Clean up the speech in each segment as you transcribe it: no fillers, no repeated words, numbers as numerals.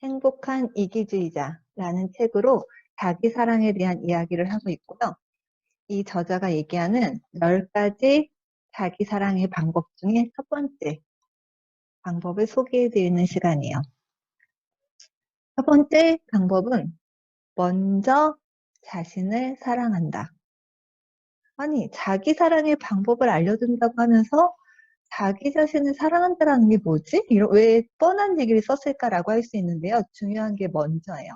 행복한 이기주의자라는 책으로 자기 사랑에 대한 이야기를 하고 있고요. 이 저자가 얘기하는 10가지 자기 사랑의 방법 중에 첫 번째 방법을 소개해 드리는 시간이에요. 첫 번째 방법은 먼저 자신을 사랑한다. 아니, 자기 사랑의 방법을 알려준다고 하면서 자기 자신을 사랑한다라는 게 뭐지? 왜 뻔한 얘기를 썼을까라고 할 수 있는데요. 중요한 게 먼저예요.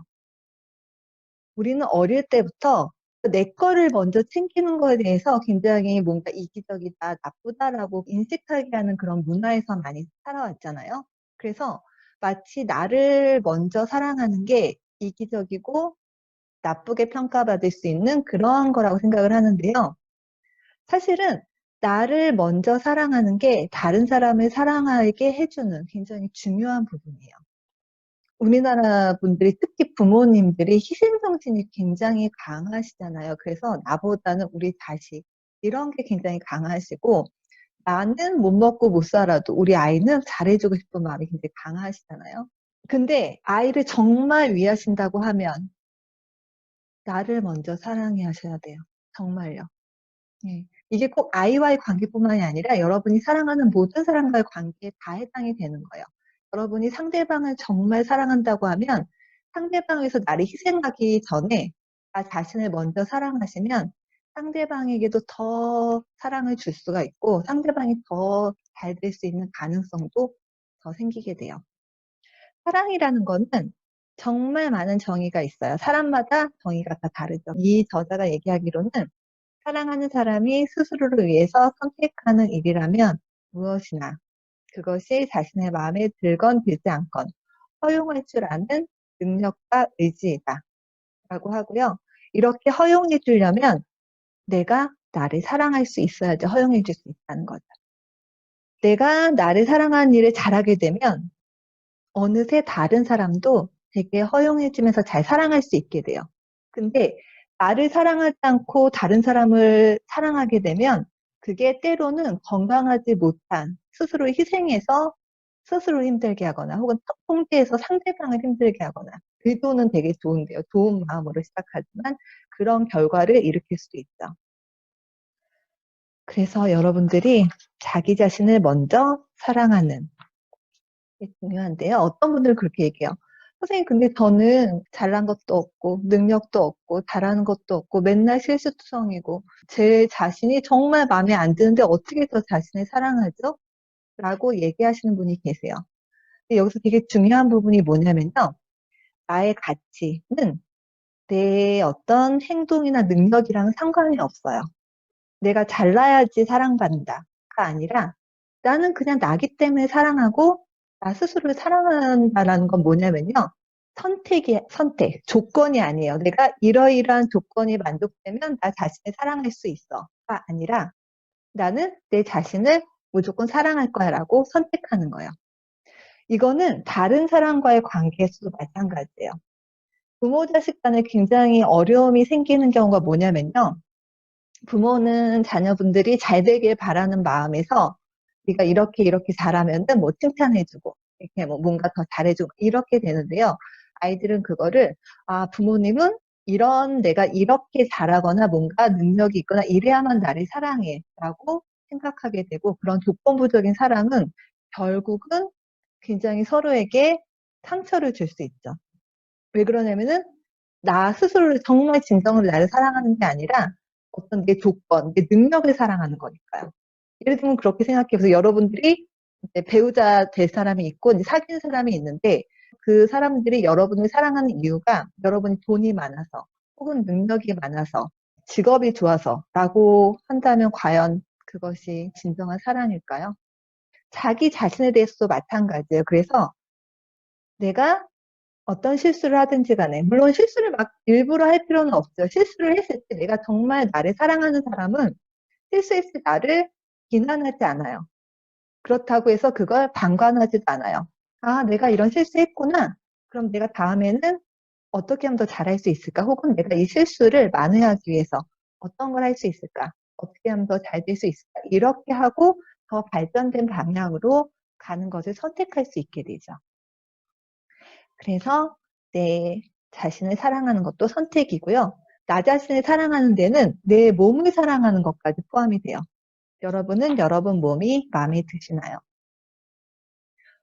우리는 어릴 때부터 내 거를 먼저 챙기는 거에 대해서 굉장히 뭔가 이기적이다, 나쁘다라고 인식하게 하는 그런 문화에서 많이 살아왔잖아요. 그래서 마치 나를 먼저 사랑하는 게 이기적이고 나쁘게 평가받을 수 있는 그러한 거라고 생각을 하는데요. 사실은 나를 먼저 사랑하는 게 다른 사람을 사랑하게 해주는 굉장히 중요한 부분이에요. 우리나라 분들이 특히 부모님들이 희생정신이 굉장히 강하시잖아요. 그래서 나보다는 우리 자식 이런 게 굉장히 강하시고 나는 못 먹고 못 살아도 우리 아이는 잘해주고 싶은 마음이 굉장히 강하시잖아요. 근데 아이를 정말 위하신다고 하면 나를 먼저 사랑해 하셔야 돼요. 정말요. 예. 이게 꼭 아이와의 관계뿐만이 아니라 여러분이 사랑하는 모든 사람과의 관계에 다 해당이 되는 거예요. 여러분이 상대방을 정말 사랑한다고 하면 상대방을 위해서 나를 희생하기 전에 나 자신을 먼저 사랑하시면 상대방에게도 더 사랑을 줄 수가 있고 상대방이 더 잘 될 수 있는 가능성도 더 생기게 돼요. 사랑이라는 거는 정말 많은 정의가 있어요. 사람마다 정의가 다 다르죠. 이 저자가 얘기하기로는 사랑하는 사람이 스스로를 위해서 선택하는 일이라면 무엇이나 그것이 자신의 마음에 들건 들지 않건 허용할 줄 아는 능력과 의지이다 라고 하고요. 이렇게 허용해 주려면 내가 나를 사랑할 수 있어야지 허용해 줄 수 있다는 거죠. 내가 나를 사랑하는 일을 잘하게 되면 어느새 다른 사람도 되게 허용해 주면서 잘 사랑할 수 있게 돼요. 근데 나를 사랑하지 않고 다른 사람을 사랑하게 되면 그게 때로는 건강하지 못한 스스로 희생해서 스스로 힘들게 하거나 혹은 통제해서 상대방을 힘들게 하거나 의도는 되게 좋은데요. 좋은 마음으로 시작하지만 그런 결과를 일으킬 수도 있죠. 그래서 여러분들이 자기 자신을 먼저 사랑하는 게 중요한데요. 어떤 분들은 그렇게 얘기해요. 선생님, 근데 저는 잘난 것도 없고 능력도 없고 잘하는 것도 없고 맨날 실수투성이고 제 자신이 정말 마음에 안 드는데 어떻게 더 자신을 사랑하죠? 라고 얘기하시는 분이 계세요. 근데 여기서 되게 중요한 부분이 뭐냐면요. 나의 가치는 내 어떤 행동이나 능력이랑 상관이 없어요. 내가 잘나야지 사랑받는다가 아니라 나는 그냥 나기 때문에 사랑하고 나 스스로를 사랑한다라는 건 뭐냐면요. 선택, 조건이 아니에요. 내가 이러이러한 조건이 만족되면 나 자신을 사랑할 수 있어가 아니라 나는 내 자신을 무조건 사랑할 거야 라고 선택하는 거예요. 이거는 다른 사람과의 관계에서도 마찬가지예요. 부모 자식 간에 굉장히 어려움이 생기는 경우가 뭐냐면요. 부모는 자녀분들이 잘 되길 바라는 마음에서 네가 이렇게 이렇게 잘하면은 뭐 칭찬해주고 이렇게 뭐 뭔가 더 잘해주고 이렇게 되는데요. 아이들은 그거를 부모님은 내가 이렇게 잘하거나 뭔가 능력이 있거나 이래야만 나를 사랑해라고 생각하게 되고 그런 조건부적인 사랑은 결국은 굉장히 서로에게 상처를 줄 수 있죠. 왜 그러냐면은 나 스스로를 정말 진정으로 나를 사랑하는 게 아니라 어떤 내 조건, 내 능력을 사랑하는 거니까요. 예를 들면 그렇게 생각해 보세요. 여러분들이 이제 배우자 될 사람이 있고 이제 사귄 사람이 있는데 그 사람들이 여러분을 사랑하는 이유가 여러분이 돈이 많아서 혹은 능력이 많아서 직업이 좋아서라고 한다면 과연 그것이 진정한 사랑일까요? 자기 자신에 대해서도 마찬가지예요. 그래서 내가 어떤 실수를 하든지 간에 물론 실수를 막 일부러 할 필요는 없죠. 실수를 했을 때 내가 정말 나를 사랑하는 사람은 실수했을 때 나를 비난하지 않아요. 그렇다고 해서 그걸 방관하지도 않아요. 내가 이런 실수했구나. 그럼 내가 다음에는 어떻게 하면 더 잘할 수 있을까? 혹은 내가 이 실수를 만회하기 위해서 어떤 걸 할 수 있을까? 어떻게 하면 더 잘 될 수 있을까? 이렇게 하고 더 발전된 방향으로 가는 것을 선택할 수 있게 되죠. 그래서 내 자신을 사랑하는 것도 선택이고요. 나 자신을 사랑하는 데는 내 몸을 사랑하는 것까지 포함이 돼요. 여러분은 여러분 몸이 마음에 드시나요?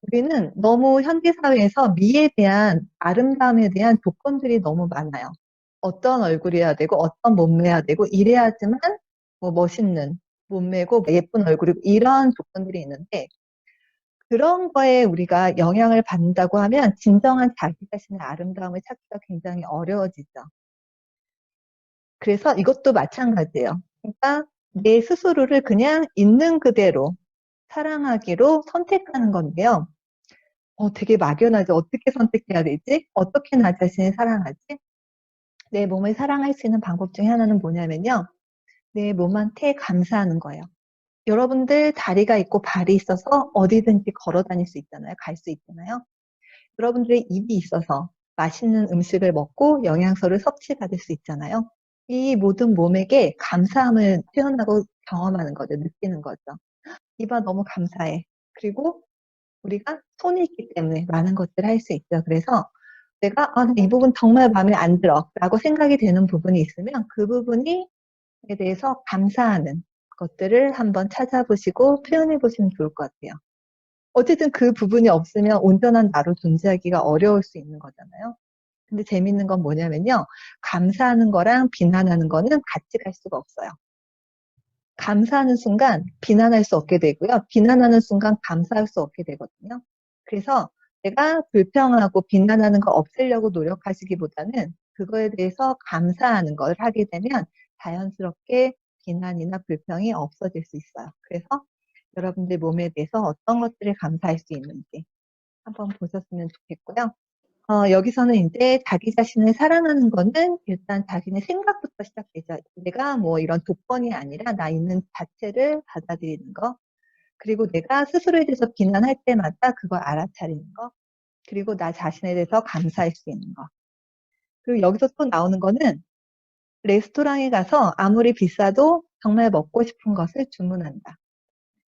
우리는 너무 현대 사회에서 미에 대한, 아름다움에 대한 조건들이 너무 많아요. 어떤 얼굴이어야 되고 어떤 몸매여야 되고 이래야지만 뭐 멋있는 몸매고 예쁜 얼굴이고 이런 조건들이 있는데, 그런 거에 우리가 영향을 받는다고 하면 진정한 자기 자신의 아름다움을 찾기가 굉장히 어려워지죠. 그래서 이것도 마찬가지예요. 그러니까 내 스스로를 그냥 있는 그대로 사랑하기로 선택하는 건데요. 되게 막연하죠. 어떻게 선택해야 되지? 어떻게 나 자신을 사랑하지? 내 몸을 사랑할 수 있는 방법 중에 하나는 뭐냐면요. 내 몸한테 감사하는 거예요. 여러분들 다리가 있고 발이 있어서 어디든지 걸어 다닐 수 있잖아요. 갈 수 있잖아요. 여러분들의 입이 있어서 맛있는 음식을 먹고 영양소를 섭취받을 수 있잖아요. 이 모든 몸에게 감사함을 표현하고 경험하는 거죠. 느끼는 거죠. 이봐, 너무 감사해. 그리고 우리가 손이 있기 때문에 많은 것들을 할 수 있죠. 그래서 내가 이 부분 정말 마음에 안 들어 라고 생각이 되는 부분이 있으면 그 부분에 대해서 감사하는 것들을 한번 찾아보시고 표현해 보시면 좋을 것 같아요. 어쨌든 그 부분이 없으면 온전한 나로 존재하기가 어려울 수 있는 거잖아요. 근데 재밌는 건 뭐냐면요. 감사하는 거랑 비난하는 거는 같이 갈 수가 없어요. 감사하는 순간 비난할 수 없게 되고요. 비난하는 순간 감사할 수 없게 되거든요. 그래서 내가 불평하고 비난하는 거 없애려고 노력하시기보다는 그거에 대해서 감사하는 걸 하게 되면 자연스럽게 비난이나 불평이 없어질 수 있어요. 그래서 여러분들 몸에 대해서 어떤 것들을 감사할 수 있는지 한번 보셨으면 좋겠고요. 여기서는 이제 자기 자신을 사랑하는 거는 일단 자신의 생각부터 시작되죠. 내가 뭐 이런 조건이 아니라 나 있는 자체를 받아들이는 거. 그리고 내가 스스로에 대해서 비난할 때마다 그걸 알아차리는 거. 그리고 나 자신에 대해서 감사할 수 있는 거. 그리고 여기서 또 나오는 거는 레스토랑에 가서 아무리 비싸도 정말 먹고 싶은 것을 주문한다.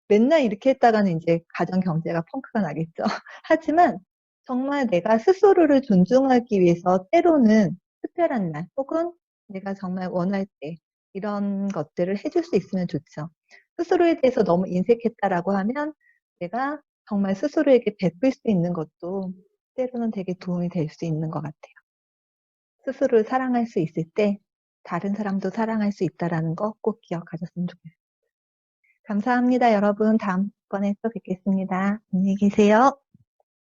맨날 이렇게 했다가는 이제 가정 경제가 펑크가 나겠죠. 하지만 정말 내가 스스로를 존중하기 위해서 때로는 특별한 날 혹은 내가 정말 원할 때 이런 것들을 해줄 수 있으면 좋죠. 스스로에 대해서 너무 인색했다라고 하면 내가 정말 스스로에게 베풀 수 있는 것도 때로는 되게 도움이 될 수 있는 것 같아요. 스스로를 사랑할 수 있을 때 다른 사람도 사랑할 수 있다라는 거 꼭 기억하셨으면 좋겠어요. 감사합니다, 여러분. 다음번에 또 뵙겠습니다. 안녕히 계세요.